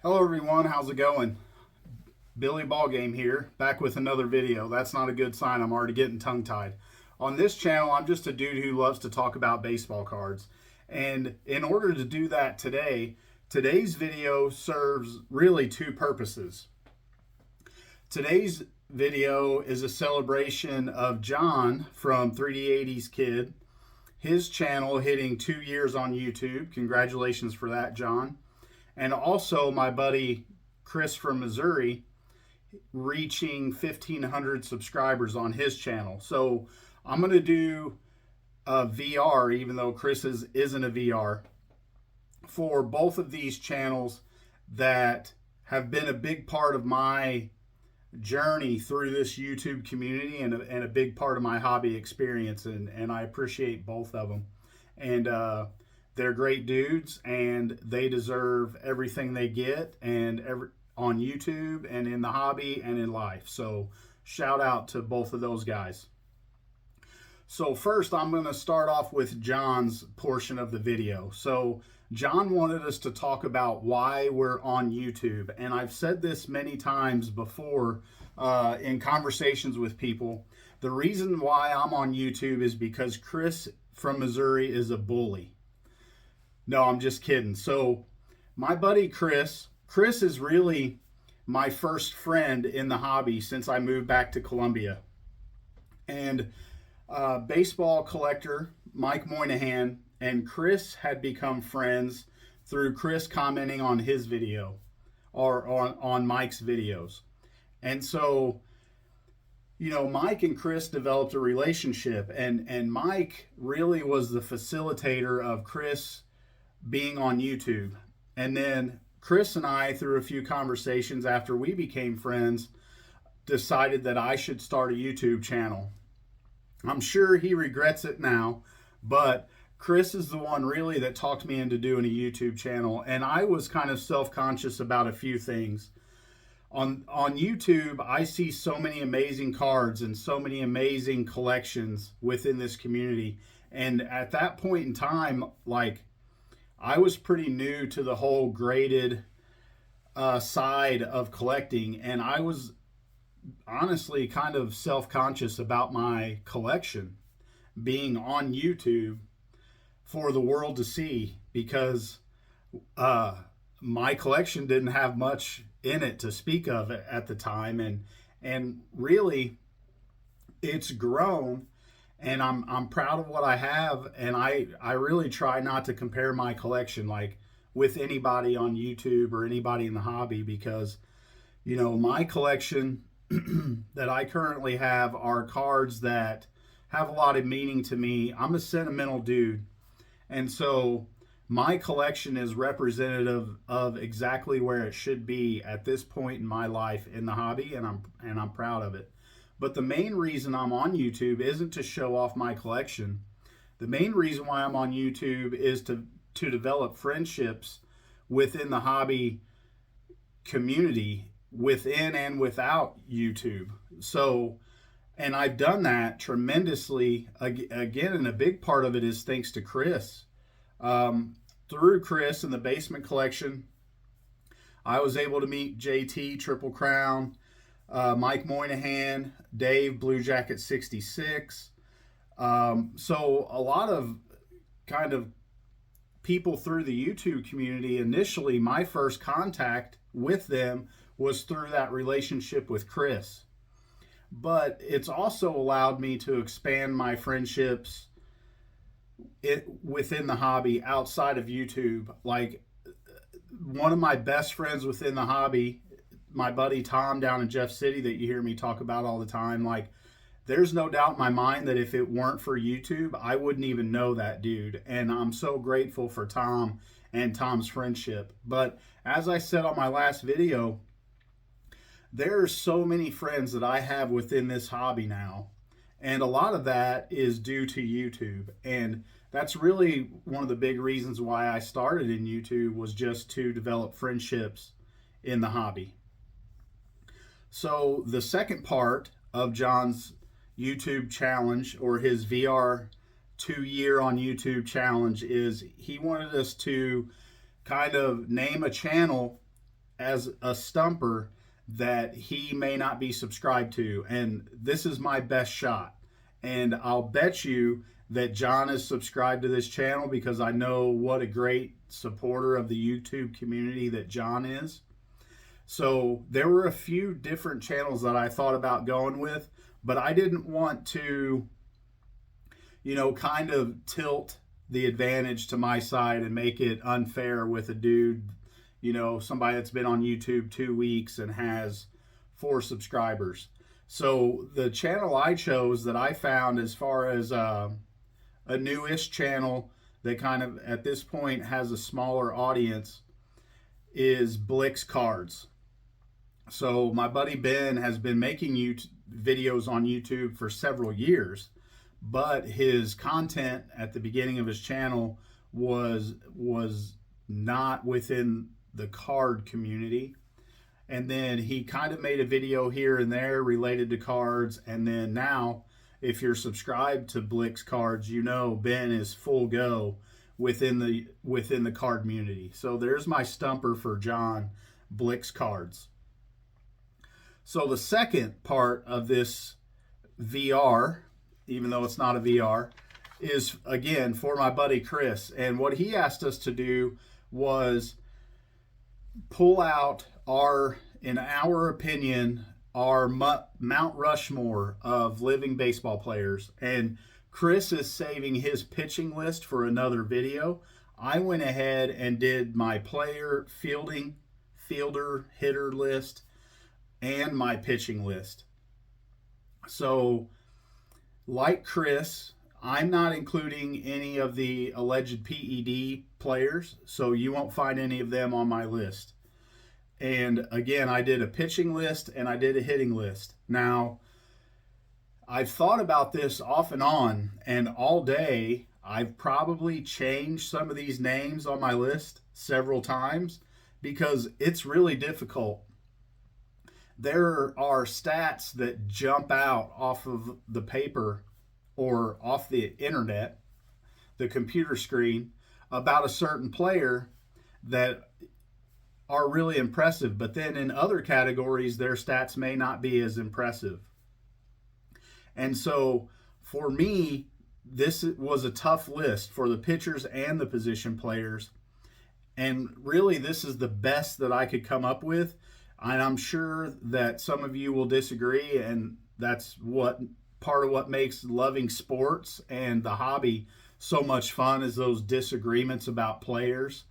Hello everyone, how's it going? Billy Ballgame here, back with another video. That's not a good sign, I'm already getting tongue-tied. On this channel, I'm just a dude who loves to talk about baseball cards. And in order to do that today, today's video serves really two purposes. Today's video is a celebration of John from 3D80's Kid, his channel hitting 2 years on YouTube. Congratulations for that, John. And also my buddy Chris from Missouri reaching 1,500 subscribers on his channel. So I'm going to do a VR, even though Chris's isn't a VR, for both of these channels that have been a big part of my journey through this YouTube community and a big part of my hobby experience. And I appreciate both of them. And they're great dudes, and they deserve everything they get on YouTube and in the hobby and in life. So shout out to both of those guys. So first, I'm going to start off with John's portion of the video. So John wanted us to talk about why we're on YouTube. And I've said this many times before in conversations with people. The reason why I'm on YouTube is because Chris from Missouri is a bully. No, I'm just kidding. So my buddy Chris is really my first friend in the hobby since I moved back to Columbia. And baseball collector Mike Moynihan and Chris had become friends through Chris commenting on his video or on Mike's videos. And so, Mike and Chris developed a relationship, and Mike really was the facilitator of Chris being on YouTube. And then Chris and I, through a few conversations after we became friends, decided that I should start a YouTube channel. I'm sure he regrets it now, but Chris is the one really that talked me into doing a YouTube channel. And I was kind of self-conscious about a few things. On YouTube, I see so many amazing cards and so many amazing collections within this community. And at that point in time, I was pretty new to the whole graded side of collecting, and I was honestly kind of self-conscious about my collection being on YouTube for the world to see, because my collection didn't have much in it to speak of at the time, and really it's grown. And I'm proud of what I have, and I really try not to compare my collection with anybody on YouTube or anybody in the hobby, because my collection that I currently have are cards that have a lot of meaning to me. I'm a sentimental dude, and so my collection is representative of exactly where it should be at this point in my life in the hobby, and I'm proud of it. But the main reason I'm on YouTube isn't to show off my collection. The main reason why I'm on YouTube is to develop friendships within the hobby community, within and without YouTube. So, and I've done that tremendously. Again, and a big part of it is thanks to Chris. Through Chris and the Basement Collection, I was able to meet JT, Triple Crown, Mike Moynihan, Dave, Blue Jacket 66. So a lot of kind of people through the YouTube community. Initially, my first contact with them was through that relationship with Chris. But it's also allowed me to expand my friendships within the hobby outside of YouTube. Like, one of my best friends within the hobby, my buddy Tom down in Jeff City, that you hear me talk about all the time, there's no doubt in my mind that if it weren't for YouTube, I wouldn't even know that dude. And I'm so grateful for Tom and Tom's friendship. But as I said on my last video, there are so many friends that I have within this hobby now. And a lot of that is due to YouTube. And that's really one of the big reasons why I started in YouTube, was just to develop friendships in the hobby. So the second part of John's YouTube challenge, or his VR 2-year on YouTube challenge, is he wanted us to kind of name a channel as a stumper that he may not be subscribed to, and this is my best shot. And I'll bet you that John is subscribed to this channel, because I know what a great supporter of the YouTube community that John is. So there were a few different channels that I thought about going with, but I didn't want to, kind of tilt the advantage to my side and make it unfair with a dude, somebody that's been on YouTube 2 weeks and has 4 subscribers. So the channel I chose that I found as far as a newish channel that kind of at this point has a smaller audience is Blix Cards. So my buddy Ben has been making videos on YouTube for several years, but his content at the beginning of his channel was not within the card community. And then he kind of made a video here and there related to cards. And then now, if you're subscribed to Blix Cards, Ben is full go within the card community. So there's my stumper for John, Blix Cards. So the second part of this VR, even though it's not a VR, is again for my buddy Chris. And what he asked us to do was pull out in our opinion, our Mount Rushmore of living baseball players. And Chris is saving his pitching list for another video. I went ahead and did my fielder, hitter list, and my pitching list. So, like Chris, I'm not including any of the alleged PED players, so you won't find any of them on my list. And again, I did a pitching list and I did a hitting list. Now, I've thought about this off and on, and all day I've probably changed some of these names on my list several times because it's really difficult. There are stats that jump out off of the paper or off the internet, the computer screen, about a certain player that are really impressive. But then in other categories, their stats may not be as impressive. And so for me, this was a tough list for the pitchers and the position players. And really, this is the best that I could come up with. And I'm sure that some of you will disagree, and that's part of what makes loving sports and the hobby so much fun, is those disagreements about players.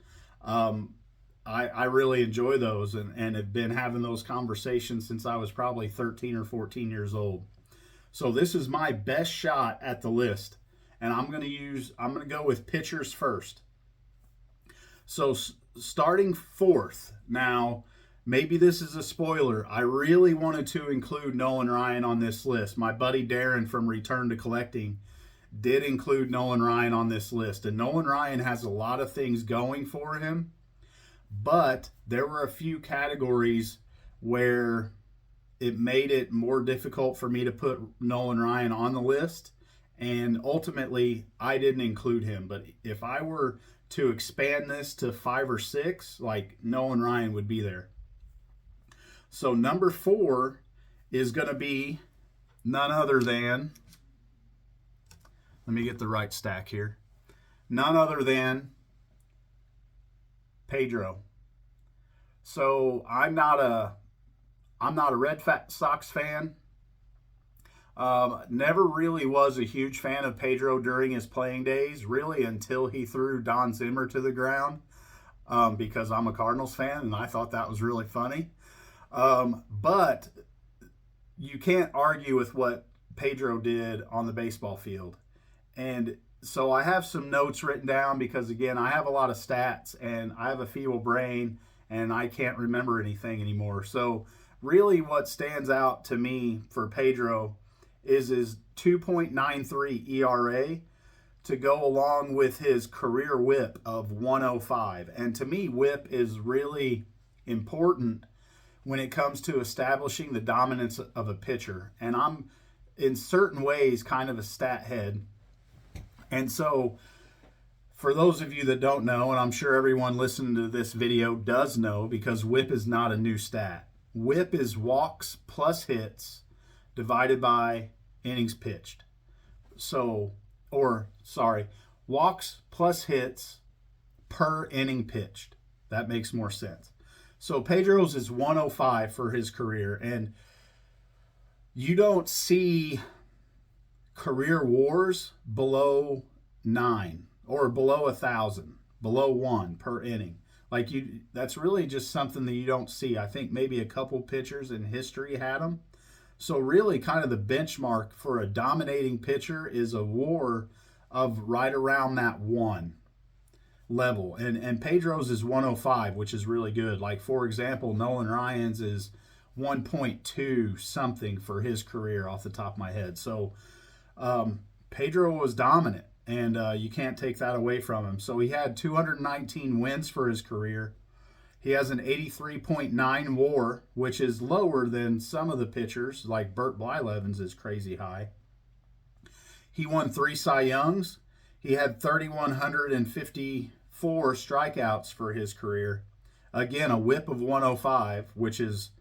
I really enjoy those and have been having those conversations since I was probably 13 or 14 years old. So this is my best shot at the list, and I'm going to go with pitchers first. So starting fourth. Now, maybe this is a spoiler. I really wanted to include Nolan Ryan on this list. My buddy Darren from Return to Collecting did include Nolan Ryan on this list. And Nolan Ryan has a lot of things going for him. But there were a few categories where it made it more difficult for me to put Nolan Ryan on the list. And ultimately, I didn't include him. But if I were to expand this to 5 or 6, like, Nolan Ryan would be there. So number 4 is going to be none other than, let me get the right stack here, none other than Pedro. So I'm not a Red Sox fan. Never really was a huge fan of Pedro during his playing days, really until he threw Don Zimmer to the ground, because I'm a Cardinals fan and I thought that was really funny. But you can't argue with what Pedro did on the baseball field. And so I have some notes written down because, again, I have a lot of stats and I have a feeble brain and I can't remember anything anymore. So really what stands out to me for Pedro is his 2.93 ERA to go along with his career whip of 105. And to me, whip is really important when it comes to establishing the dominance of a pitcher. And I'm, in certain ways, kind of a stat head. And so For those of you that don't know, and I'm sure everyone listening to this video does know because WHIP is not a new stat. WHIP is walks plus hits divided by innings pitched. Walks plus hits per inning pitched. That makes more sense. So Pedro's is 105 for his career, and you don't see career WARs below 9 or below 1,000, below 1 per inning. That's really just something that you don't see. I think maybe a couple pitchers in history had them. So really kind of the benchmark for a dominating pitcher is a WAR of right around that 1 level. And Pedro's is 105, which is really good. Like, for example, Nolan Ryan's is 1.2 something for his career off the top of my head. So Pedro was dominant, and you can't take that away from him. So he had 219 wins for his career. He has an 83.9 WAR, which is lower than some of the pitchers, like Burt Blyleven's is crazy high. He won 3 Cy Youngs. He had 3,154 strikeouts for his career. Again, a WHIP of 105, which is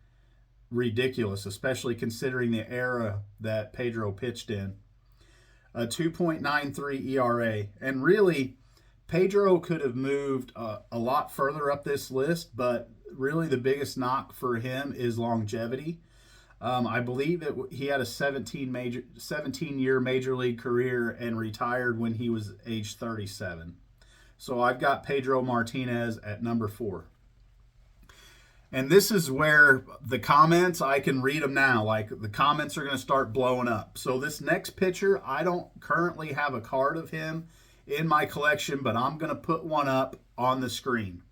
ridiculous, especially considering the era that Pedro pitched in. A 2.93 ERA. And really, Pedro could have moved a lot further up this list, but really the biggest knock for him is longevity. I believe that he had a 17-year major league career and retired when he was age 37. So I've got Pedro Martinez at number 4. And this is where the comments, I can read them now. Like, the comments are going to start blowing up. So this next pitcher, I don't currently have a card of him in my collection, but I'm going to put one up on the screen.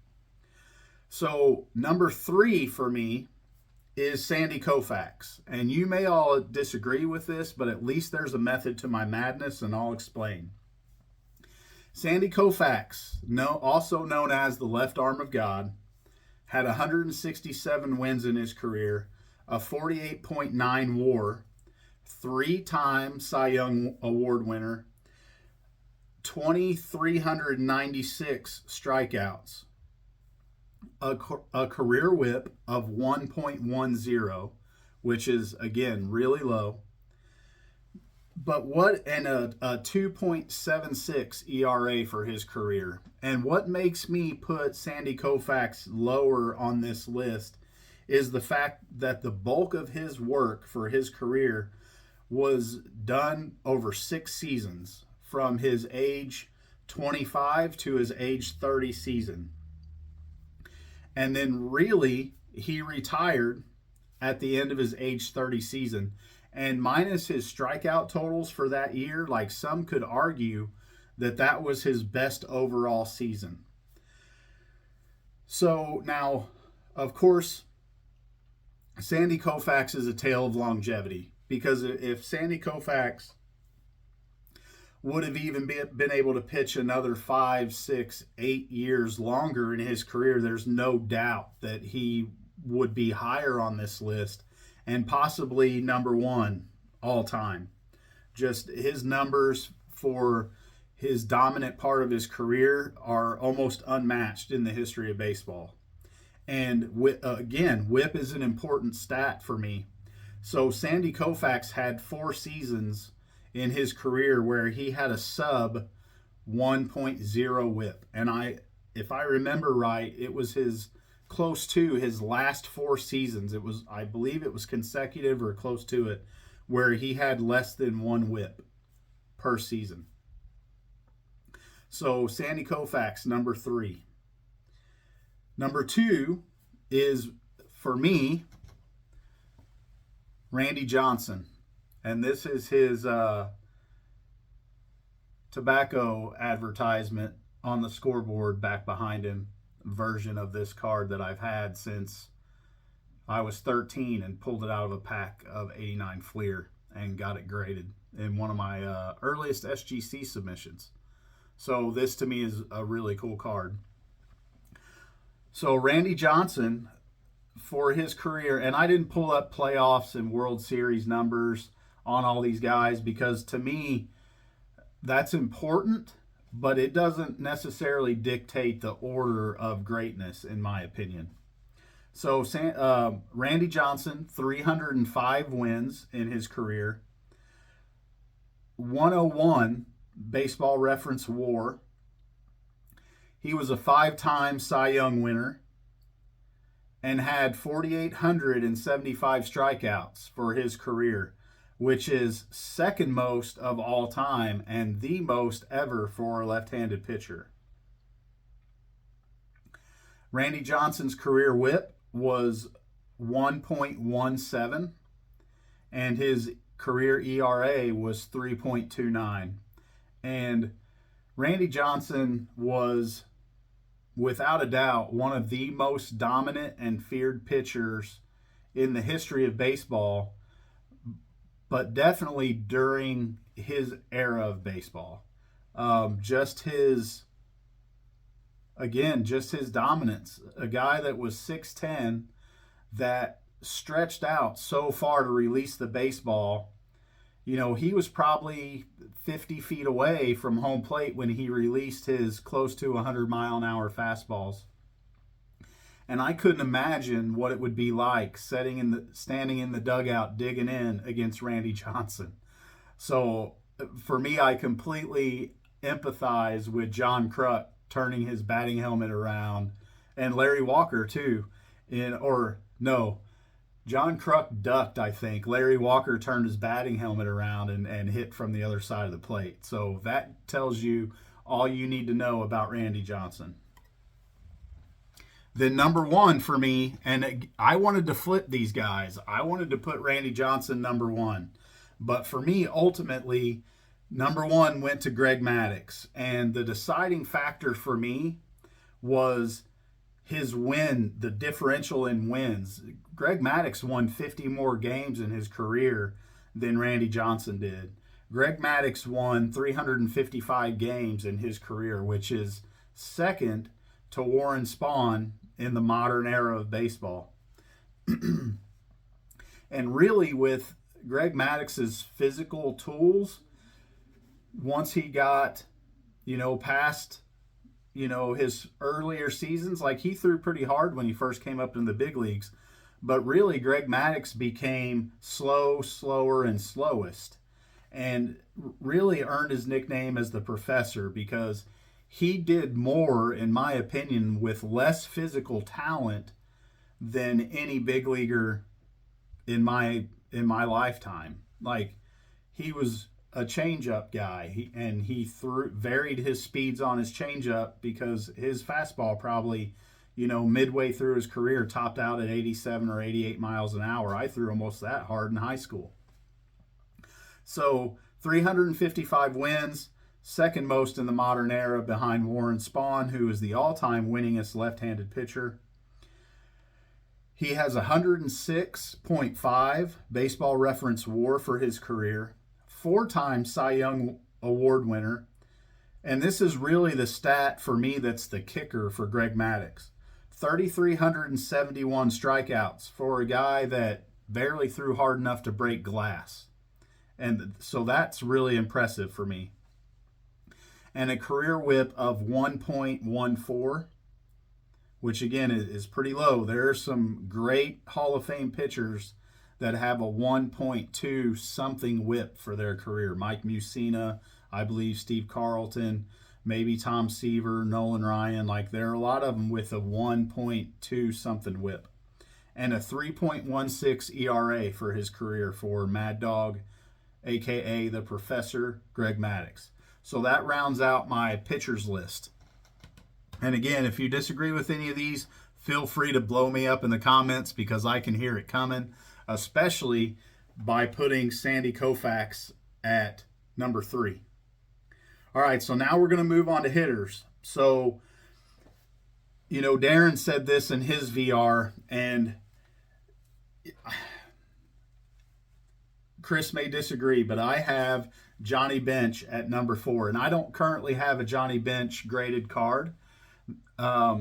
So number 3 for me is Sandy Koufax. And you may all disagree with this, but at least there's a method to my madness, and I'll explain. Sandy Koufax, also known as the left arm of God, had 167 wins in his career, a 48.9 WAR, 3-time Cy Young Award winner, 2,396 strikeouts, a career WHIP of 1.10, which is, again, really low. But a 2.76 ERA for his career. And what makes me put Sandy Koufax lower on this list is the fact that the bulk of his work for his career was done over 6 seasons, from his age 25 to his age 30 season. And then really, he retired at the end of his age 30 season. And minus his strikeout totals for that year, like, some could argue that that was his best overall season. So now, of course, Sandy Koufax is a tale of longevity, because if Sandy Koufax would have even been able to pitch another 5, 6, 8 years longer in his career, there's no doubt that he would be higher on this list and possibly number 1 all time. Just his numbers for his dominant part of his career are almost unmatched in the history of baseball. And again, WHIP is an important stat for me. So Sandy Koufax had 4 seasons in his career where he had a sub 1.0 WHIP. And if I remember right, it was close to his last 4 seasons. I believe it was consecutive or close to it, where he had less than 1 WHIP per season. So Sandy Koufax, number 3. Number 2 is, for me, Randy Johnson. And this is his tobacco advertisement on the scoreboard back behind him version of this card that I've had since I was 13 and pulled it out of a pack of 89 Fleer and got it graded in one of my earliest SGC submissions. So this to me is a really cool card. So Randy Johnson, for his career, and I didn't pull up playoffs and World Series numbers on all these guys because to me that's important, but it doesn't necessarily dictate the order of greatness, in my opinion. So Randy Johnson, 305 wins in his career, 101 Baseball Reference WAR. He was a 5-time Cy Young winner and had 4,875 strikeouts for his career, which is second most of all time and the most ever for a left-handed pitcher. Randy Johnson's career WHIP was 1.17, and his career ERA was 3.29. And Randy Johnson was, without a doubt, one of the most dominant and feared pitchers in the history of baseball, but definitely during his era of baseball. Just his dominance. A guy that was 6'10", that stretched out so far to release the baseball. You know, he was probably 50 feet away from home plate when he released his close to 100-mile-an-hour fastballs. And I couldn't imagine what it would be like standing in the dugout digging in against Randy Johnson. So for me, I completely empathize with John Kruk turning his batting helmet around, and Larry Walker too. John Kruk ducked, I think. Larry Walker turned his batting helmet around and hit from the other side of the plate. So that tells you all you need to know about Randy Johnson. Then number one for me, and I wanted to flip these guys. I wanted to put Randy Johnson number one. But for me, ultimately, number one went to Greg Maddox. And the deciding factor for me was his win, the differential in wins. Greg Maddox won 50 more games in his career than Randy Johnson did. Greg Maddox won 355 games in his career, which is second to Warren Spahn in the modern era of baseball. And really, with Greg Maddox's physical tools, once he got, past, his earlier seasons, like he threw pretty hard when he first came up in the big leagues. But really, Greg Maddox became slower, and slowest, and really earned his nickname as the Professor because he did more, in my opinion, with less physical talent than any big leaguer in my lifetime. Like, he was a changeup guy, he varied his speeds on his changeup because his fastball probably, midway through his career topped out at 87 or 88 miles an hour. I threw almost that hard in high school. So 355 wins, second most in the modern era behind Warren Spahn, who is the all-time winningest left-handed pitcher. He has 106.5 Baseball Reference WAR for his career, 4-time Cy Young Award winner, and this is really the stat for me that's the kicker for Greg Maddox. 3,371 strikeouts for a guy that barely threw hard enough to break glass. And so that's really impressive for me. And a career whip of 1.14, which again is pretty low. There are some great Hall of Fame pitchers that have a 1.2 something whip for their career. Mike Mussina, I believe Steve Carlton, maybe Tom Seaver, Nolan Ryan. Like, there are a lot of them with a 1.2 something whip. And a 3.16 ERA for his career for Mad Dog, a.k.a. the Professor, Greg Maddox. So that rounds out my pitchers list. And again, if you disagree with any of these, feel free to blow me up in the comments because I can hear it coming, especially by putting Sandy Koufax at number 3. All right, so now we're going to move on to hitters. So, Darren said this in his VR, and Chris may disagree, but I have Johnny Bench at number 4, and I don't currently have a Johnny Bench graded card. I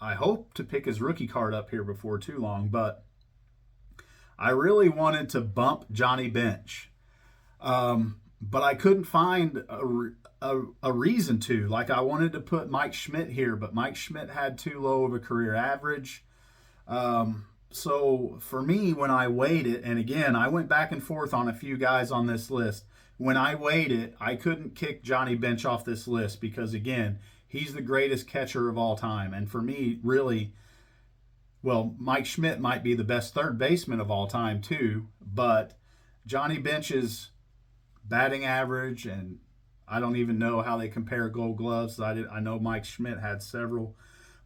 hope to pick his rookie card up here before too long, but I really wanted to bump Johnny Bench. But I couldn't find a reason to. Like, I wanted to put Mike Schmidt here, but Mike Schmidt had too low of a career average. So for me, when I weighed it, and again, I went back and forth on a few guys on this list. When I weighed it, I couldn't kick Johnny Bench off this list because, again, he's the greatest catcher of all time. And for me, really, well, Mike Schmidt might be the best third baseman of all time too, but Johnny Bench's batting average, and I don't even know how they compare Gold Gloves. I know Mike Schmidt had several,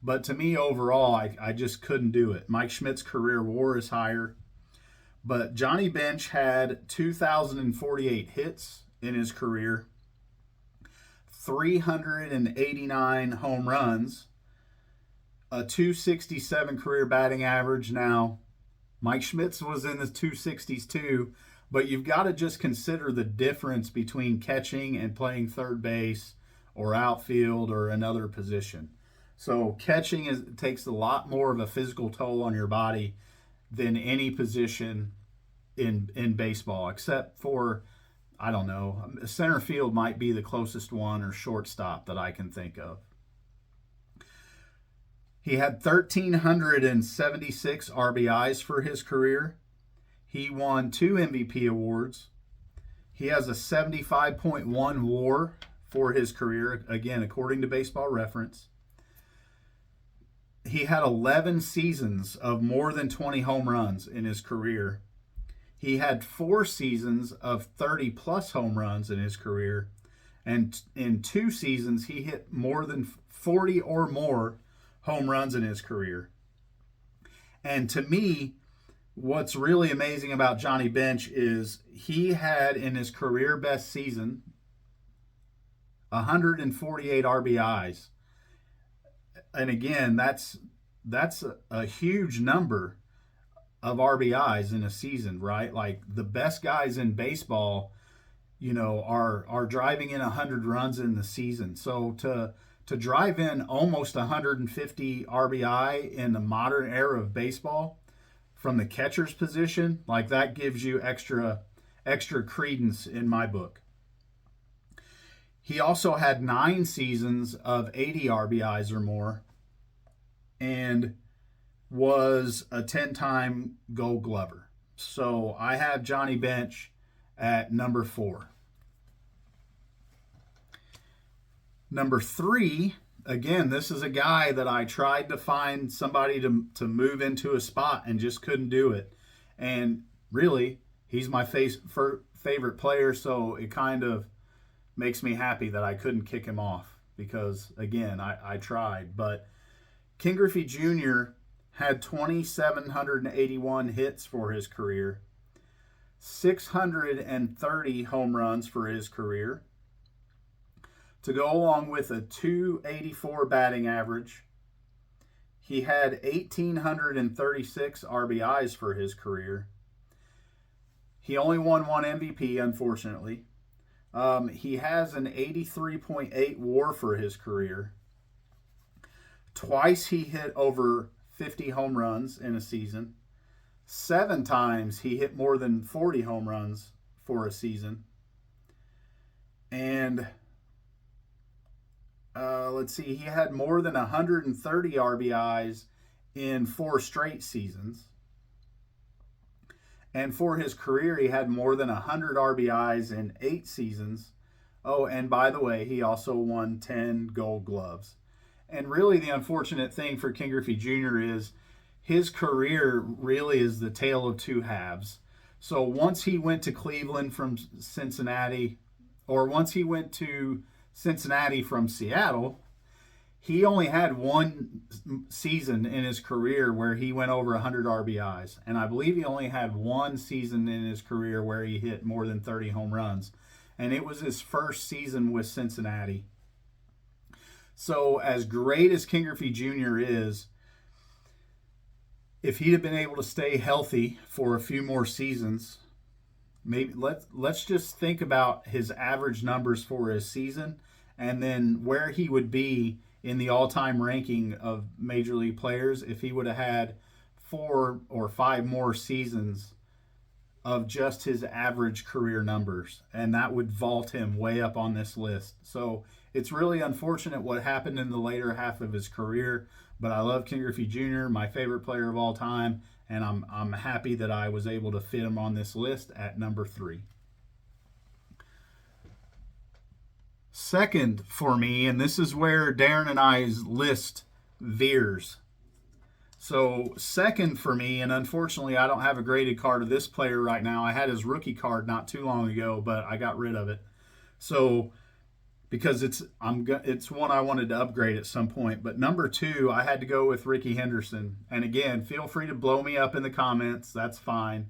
but to me overall, I just couldn't do it. Mike Schmidt's career WAR is higher, but Johnny Bench had 2,048 hits in his career, 389 home runs, a 267 career batting average. Now, Mike Schmidt's was in the 260s too, but you've got to just consider the difference between catching and playing third base or outfield or another position. So catching takes a lot more of a physical toll on your body than any position in baseball, except for, I don't know, center field might be the closest one, or shortstop that I can think of. He had 1,376 RBIs for his career. He won 2 MVP awards. He has a 75.1 WAR for his career, again, according to Baseball Reference. He had 11 seasons of more than 20 home runs in his career. He had 4 seasons of 30-plus home runs in his career. And in 2 seasons, he hit more than 40 or more home runs in his career. And to me, what's really amazing about Johnny Bench is he had in his career best season 148 RBIs. And again, that's a huge number of RBIs in a season, right? Like, the best guys in baseball, are driving in 100 runs in the season. So to drive in almost 150 RBI in the modern era of baseball from the catcher's position, like, that gives you extra credence in my book. He also had 9 seasons of 80 RBIs or more and was a 10-time Gold Glover. So I have Johnny Bench at number 4. Number 3, again, this is a guy that I tried to find somebody to move into a spot and just couldn't do it. And really, he's my favorite player, so it kind of makes me happy that I couldn't kick him off because, again, I tried. But Ken Griffey Jr. had 2,781 hits for his career, 630 home runs for his career, to go along with a 284 batting average. He had 1,836 RBIs for his career. He only won 1 MVP, unfortunately. He has an 83.8 WAR for his career. Twice he hit over 50 home runs in a season. 7 times he hit more than 40 home runs for a season. And let's see, he had more than 130 RBIs in 4 straight seasons. And for his career, he had more than 100 RBIs in 8 seasons. Oh, and by the way, he also won 10 Gold Gloves. And really, the unfortunate thing for Ken Griffey Jr. is his career really is the tale of 2 halves. So once he went to Cleveland from Cincinnati, or once he went to Cincinnati from Seattle, he only had 1 season in his career where he went over 100 RBIs. And I believe he only had 1 season in his career where he hit more than 30 home runs. And it was his first season with Cincinnati. So as great as Ken Griffey Jr. is, if he'd have been able to stay healthy for a few more seasons, maybe let's just think about his average numbers for his season and then where he would be in the all-time ranking of major league players if he would have had 4 or 5 more seasons of just his average career numbers, and that would vault him way up on this list. So it's really unfortunate what happened in the later half of his career, but I love Ken Griffey Jr., my favorite player of all time, and I'm happy that I was able to fit him on this list at number 3. Second for me, and this is where Darren and I's list veers. So second for me, and unfortunately I don't have a graded card of this player right now. I had his rookie card not too long ago, but I got rid of it. So because it's one I wanted to upgrade at some point. But number 2, I had to go with Ricky Henderson. And again, feel free to blow me up in the comments. That's fine.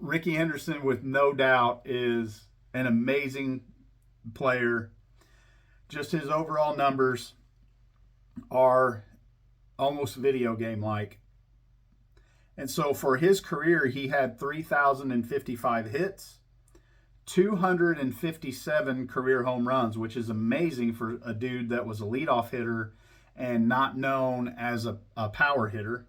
Ricky Henderson, with no doubt, is an amazing player. Just his overall numbers are almost video game like. And so for his career, he had 3,055 hits, 257 career home runs, which is amazing for a dude that was a leadoff hitter and not known as a power hitter.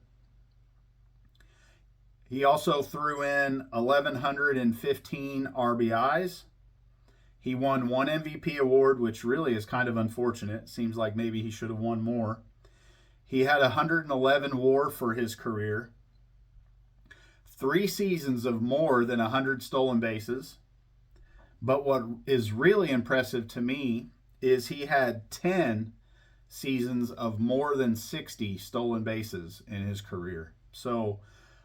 He also threw in 1,115 RBIs. He won 1 MVP award, which really is kind of unfortunate. Seems like maybe he should have won more. He had 111 WAR for his career, 3 seasons of more than 100 stolen bases. But what is really impressive to me is he had 10 seasons of more than 60 stolen bases in his career. So,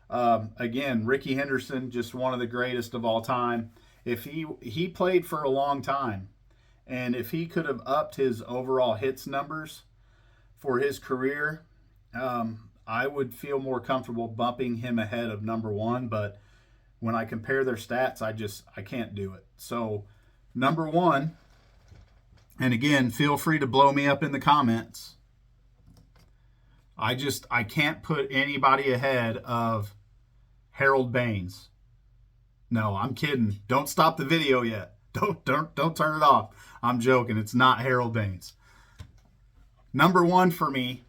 again, Ricky Henderson, just one of the greatest of all time. If he played for a long time, and if he could have upped his overall hits numbers for his career, I would feel more comfortable bumping him ahead of number 1. But when I compare their stats, I can't do it. So number 1, and again, feel free to blow me up in the comments. I can't put anybody ahead of Harold Baines. No, I'm kidding. Don't stop the video yet. Don't turn it off. I'm joking. It's not Harold Baines. Number 1 for me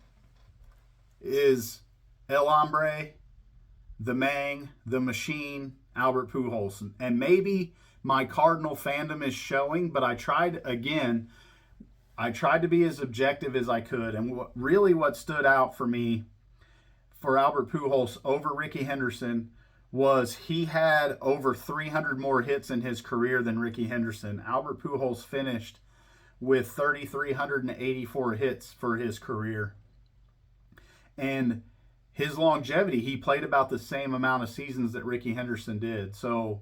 is El Hombre, the Mang, the Machine, Albert Pujols. And maybe my Cardinal fandom is showing, but I tried to be as objective as I could. And what stood out for me for Albert Pujols over Ricky Henderson was he had over 300 more hits in his career than Ricky Henderson. Albert Pujols finished with 3,384 hits for his career. And his longevity, he played about the same amount of seasons that Ricky Henderson did. So,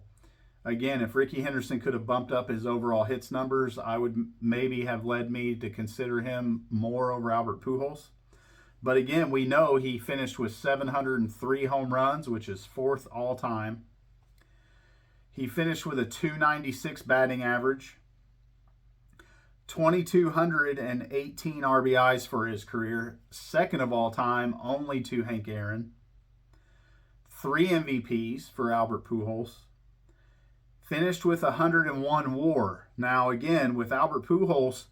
again, if Ricky Henderson could have bumped up his overall hits numbers, I would maybe have led me to consider him more over Albert Pujols. But again, we know he finished with 703 home runs, which is 4th all time. He finished with a .296 batting average, 2,218 RBIs for his career, 2nd of all time, only to Hank Aaron. 3 MVPs for Albert Pujols. Finished with 101 WAR. Now, again, with Albert Pujols,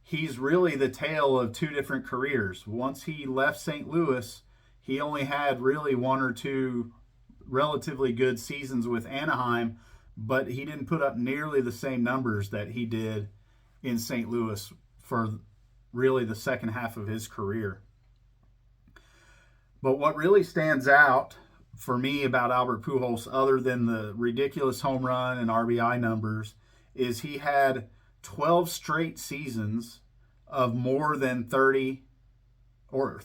he's really the tale of 2 different careers. Once he left St. Louis, he only had really 1 or 2 relatively good seasons with Anaheim, but he didn't put up nearly the same numbers that he did in St. Louis for really the second half of his career. But what really stands out for me about Albert Pujols, other than the ridiculous home run and RBI numbers, is he had 12 straight seasons of more than 30 or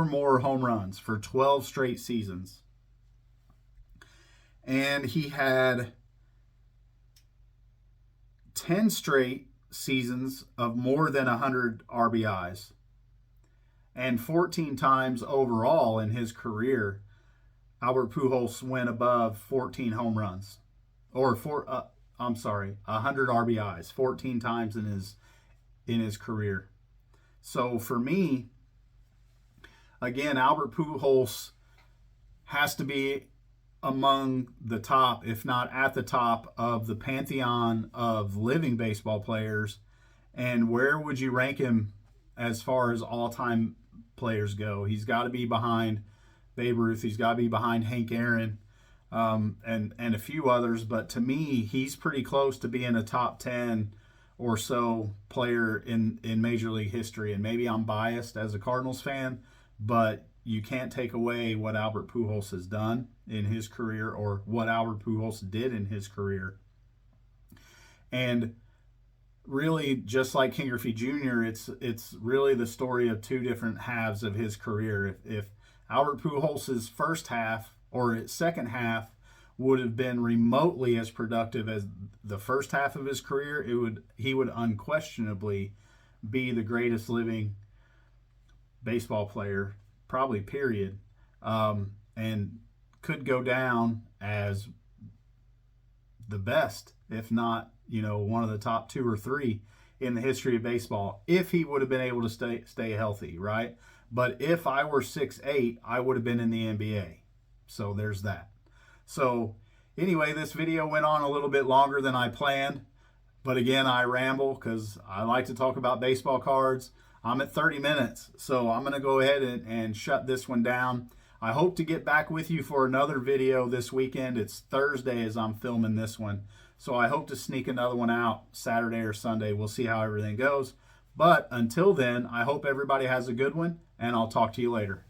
more home runs for 12 straight seasons. And he had 10 straight seasons of more than 100 RBIs. And 14 times overall in his career, Albert Pujols went above 14 home runs. 100 RBIs, 14 times in his career. So for me, again, Albert Pujols has to be among the top, if not at the top, of the pantheon of living baseball players. And where would you rank him as far as all-time players go? He's got to be behind Babe Ruth. He's got to be behind Hank Aaron. and a few others. But to me, he's pretty close to being a top 10 or so player in Major League history. And maybe I'm biased as a Cardinals fan, but you can't take away what Albert Pujols has done in his career, or what Albert Pujols did in his career. And really, just like King Griffey Jr., it's really the story of two different halves of his career. If Albert Pujols' first half or his second half would have been remotely as productive as the first half of his career, he would unquestionably be the greatest living baseball player, probably period, and could go down as the best, if not, one of the top 2 or 3 in the history of baseball, if he would have been able to stay healthy, right? But if I were 6'8", I would have been in the NBA. So there's that. So anyway, this video went on a little bit longer than I planned. But again, I ramble because I like to talk about baseball cards. I'm at 30 minutes, so I'm going to go ahead and shut this one down. I hope to get back with you for another video this weekend. It's Thursday as I'm filming this one. So I hope to sneak another one out Saturday or Sunday. We'll see how everything goes. But until then, I hope everybody has a good one, and I'll talk to you later.